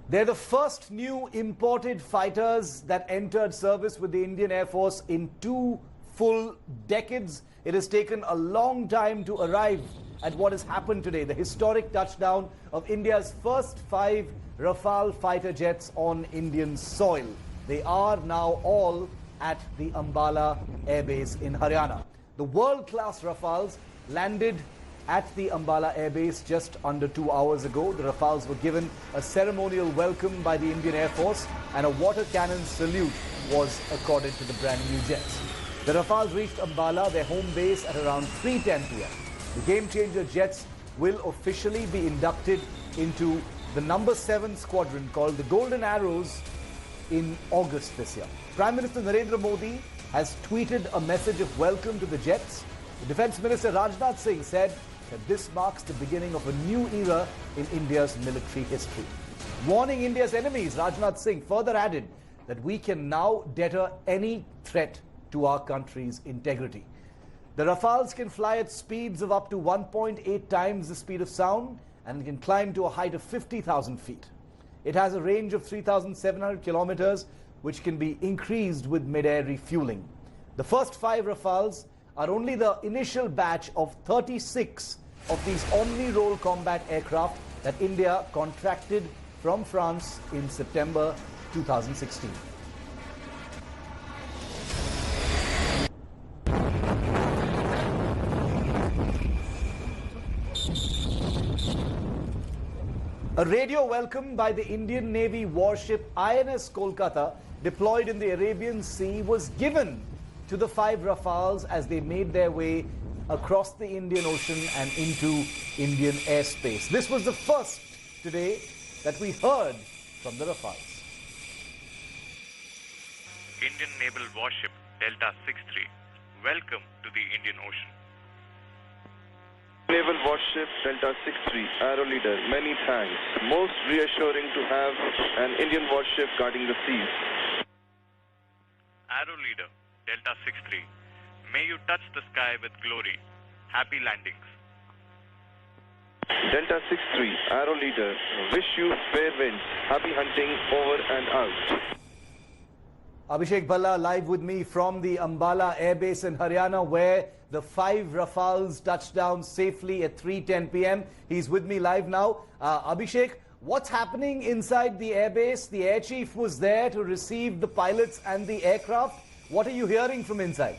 They're the first new imported fighters that entered service with the Indian Air Force in 2 full decades. It has taken a long time to arrive at what has happened today, the historic touchdown of India's first 5 Rafale fighter jets on Indian soil. They are now all at the Ambala Airbase in Haryana. The world-class Rafales landed at the Ambala Airbase just under 2 hours ago. The Rafales were given a ceremonial welcome by the Indian Air Force, and a water cannon salute was accorded to the brand new jets. The Rafales reached Ambala, their home base, at around 3:10 p.m. The game-changer jets will officially be inducted into the number 7 squadron called the Golden Arrows in August this year. Prime Minister Narendra Modi has tweeted a message of welcome to the jets. The Defence Minister Rajnath Singh said that this marks the beginning of a new era in India's military history. Warning India's enemies, Rajnath Singh further added that we can now deter any threat to our country's integrity. The Rafales can fly at speeds of up to 1.8 times the speed of sound and can climb to a height of 50,000 feet. It has a range of 3,700 kilometers, which can be increased with mid-air refueling. The first 5 Rafales are only the initial batch of 36 of these omni-role combat aircraft that India contracted from France in September 2016. A radio welcome by the Indian Navy warship INS Kolkata, deployed in the Arabian Sea, was given to the 5 Rafales as they made their way across the Indian Ocean and into Indian airspace. This was the first today that we heard from the Rafales. Indian Naval Warship Delta 63, welcome to the Indian Ocean. Naval Warship Delta 63, Arrow Leader, many thanks. Most reassuring to have an Indian warship guarding the seas. Arrow Leader Delta 63, may you touch the sky with glory. Happy landings. Delta 63, Arrow Leader, wish you fair winds. Happy hunting, over and out. Abhishek Bhalla live with me from the Ambala Airbase in Haryana, where the 5 Rafales touched down safely at 3:10 p.m. He's with me live now. Abhishek, what's happening inside the airbase? The air chief was there to receive the pilots and the aircraft. What are you hearing from inside?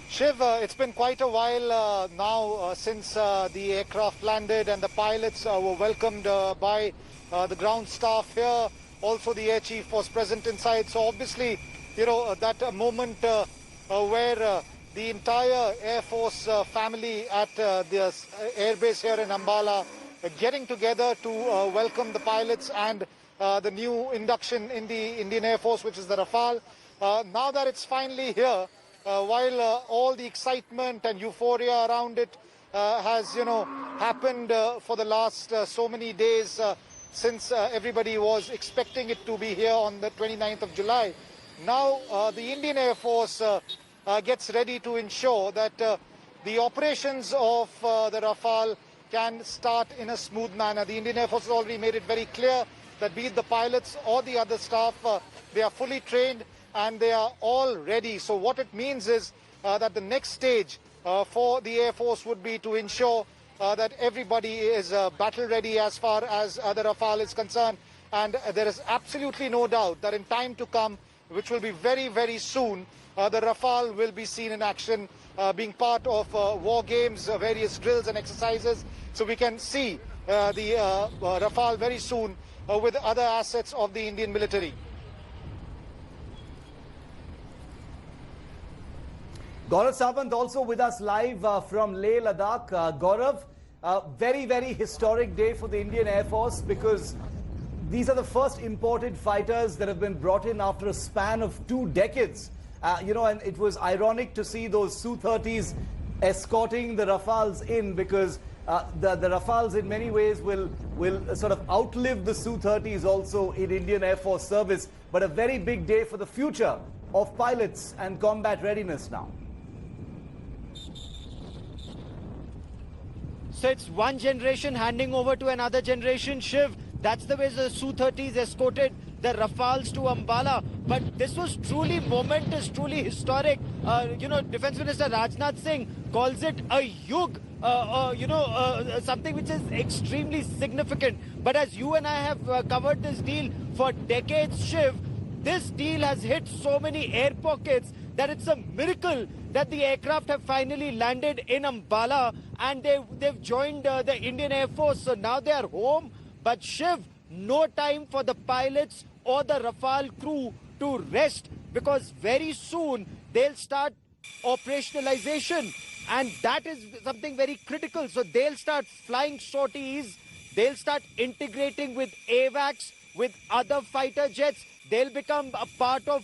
Shiv, it's been quite a while now since the aircraft landed and the pilots were welcomed by the ground staff here. Also, the air chief was present inside. So obviously, you know, that moment where the entire Air Force family at the airbase here in Ambala getting together to welcome the pilots and the new induction in the Indian Air Force, which is the Rafale. Now that it's finally here, while all the excitement and euphoria around it has, you know, happened for the last so many days since everybody was expecting it to be here on the 29th of July. Now the Indian Air Force gets ready to ensure that the operations of the Rafale can start in a smooth manner. The Indian Air Force has already made it very clear that be it the pilots or the other staff, they are fully trained and they are all ready. So what it means is that the next stage for the Air Force would be to ensure that everybody is battle ready as far as the Rafale is concerned. And there is absolutely no doubt that in time to come, which will be very, very soon, the Rafale will be seen in action, being part of war games, various drills and exercises. So we can see the Rafale very soon with other assets of the Indian military. Gaurav Sawant also with us live from Leh, Ladakh. Gaurav, very, very historic day for the Indian Air Force, because these are the first imported fighters that have been brought in after a span of 2 decades. You know, and it was ironic to see those Su-30s escorting the Rafales in, because the Rafales in many ways will sort of outlive the Su-30s also in Indian Air Force service. But a very big day for the future of pilots and combat readiness now. So it's one generation handing over to another generation. Shiv, that's the way the Su-30s escorted the Rafales to Ambala. But this was truly momentous, truly historic. Defense Minister Rajnath Singh calls it a yug, something which is extremely significant. But as you and I have covered this deal for decades, Shiv, this deal has hit so many air pockets that it's a miracle that the aircraft have finally landed in Ambala and they've joined the Indian Air Force. So now they are home. But Shiv, no time for the pilots or the Rafale crew to rest, because very soon they'll start operationalization, and that is something very critical. So they'll start flying sorties, they'll start integrating with AWACS, with other fighter jets, they'll become a part of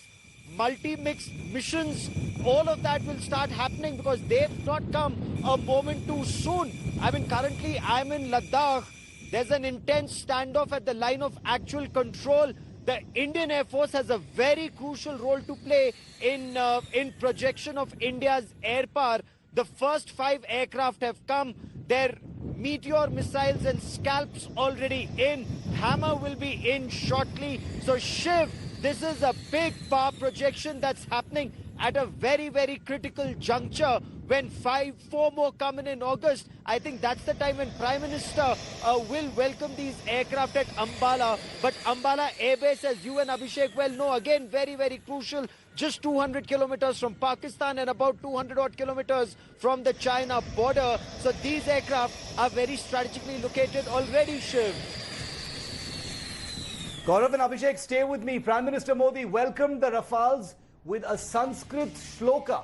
multi-mix missions. All of that will start happening because they've not come a moment too soon. I mean, currently I'm in Ladakh. There's an intense standoff at the line of actual control. The Indian Air Force has a very crucial role to play in projection of India's air power. The first 5 aircraft have come. Their Meteor missiles and Scalps already in. Hammer will be in shortly. So Shiv, this is a big power projection that's happening at a very, very critical juncture. When 4 more come in August, I think that's the time when Prime Minister will welcome these aircraft at Ambala. But Ambala Airbase, as you and Abhishek well know, again, very, very crucial. Just 200 kilometers from Pakistan and about 200 odd kilometers from the China border. So these aircraft are very strategically located already, Shiv. Gaurav and Abhishek, stay with me. Prime Minister Modi welcomed the Rafales with a Sanskrit shloka.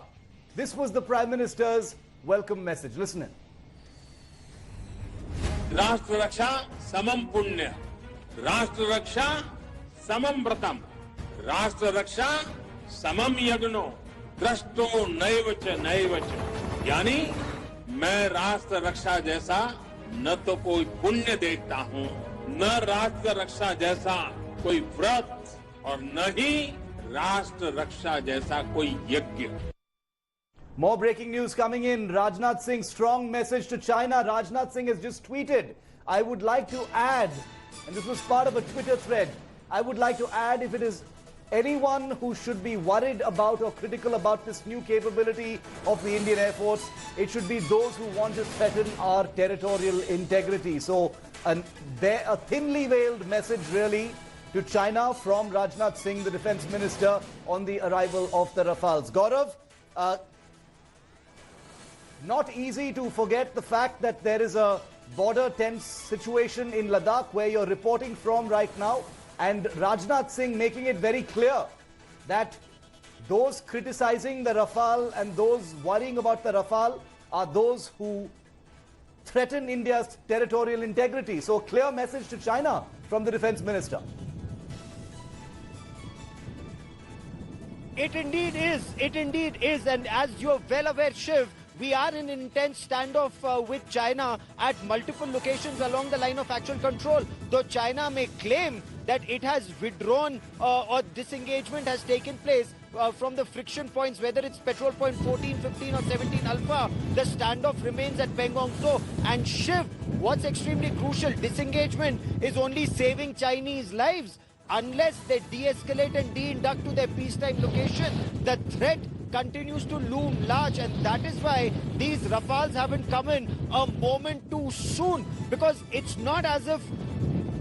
This was the Prime Minister's welcome message. Listen in. राष्ट्र रक्षा समम पुण्य, राष्ट्र रक्षा समम व्रतम, राष्ट्र रक्षा समम यज्ञो, दृष्टो नैवच। यानी मैं राष्ट्र रक्षा जैसा न तो कोई पुण्य देखता हूँ, न राष्ट्र रक्षा जैसा कोई व्रत, और न ही राष्ट्र रक्षा जैसा कोई यज्ञ। More breaking news coming in. Rajnath Singh's strong message to China. Rajnath Singh has just tweeted, I would like to add, and this was part of a Twitter thread, I would like to add, if it is anyone who should be worried about or critical about this new capability of the Indian Air Force, it should be those who want to threaten our territorial integrity. So a thinly veiled message really to China from Rajnath Singh, the Defense Minister, on the arrival of the Rafales. Gaurav, not easy to forget the fact that there is a border tense situation in Ladakh where you're reporting from right now, and Rajnath Singh making it very clear that those criticizing the Rafale and those worrying about the Rafale are those who threaten India's territorial integrity. So clear message to China from the Defense Minister. It indeed is. And as you're well aware, Shiv, we are in an intense standoff with China at multiple locations along the line of actual control. Though China may claim that it has withdrawn or disengagement has taken place from the friction points, whether it's petrol point 14, 15 or 17 Alpha, the standoff remains at Pangong Tso. And Shiv, what's extremely crucial, disengagement is only saving Chinese lives. Unless they de-escalate and de-induct to their peacetime location, the threat continues to loom large, and that is why these Rafales haven't come in a moment too soon, because it's not as if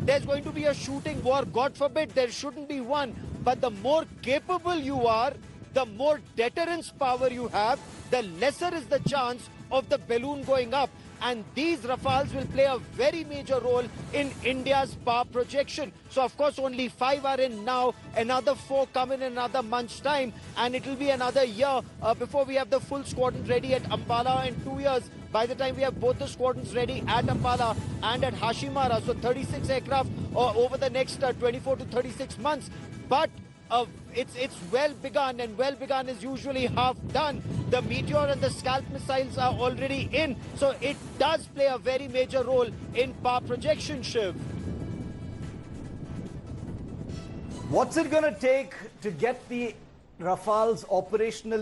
there's going to be a shooting war. God forbid there shouldn't be one, but the more capable you are, the more deterrence power you have, the lesser is the chance of the balloon going up. And these Rafales will play a very major role in India's power projection. So, of course, only 5 are in now. Another 4 come in another month's time. And it will be another year before we have the full squadron ready at Ambala, in 2 years. By the time we have both the squadrons ready at Ambala and at Hashimara. So 36 aircraft over the next 24 to 36 months. But it's well begun, and well begun is usually half done. The Meteor and the Scalp missiles are already in, so it does play a very major role in power projection, Shiv. What's it going to take to get the Rafales operational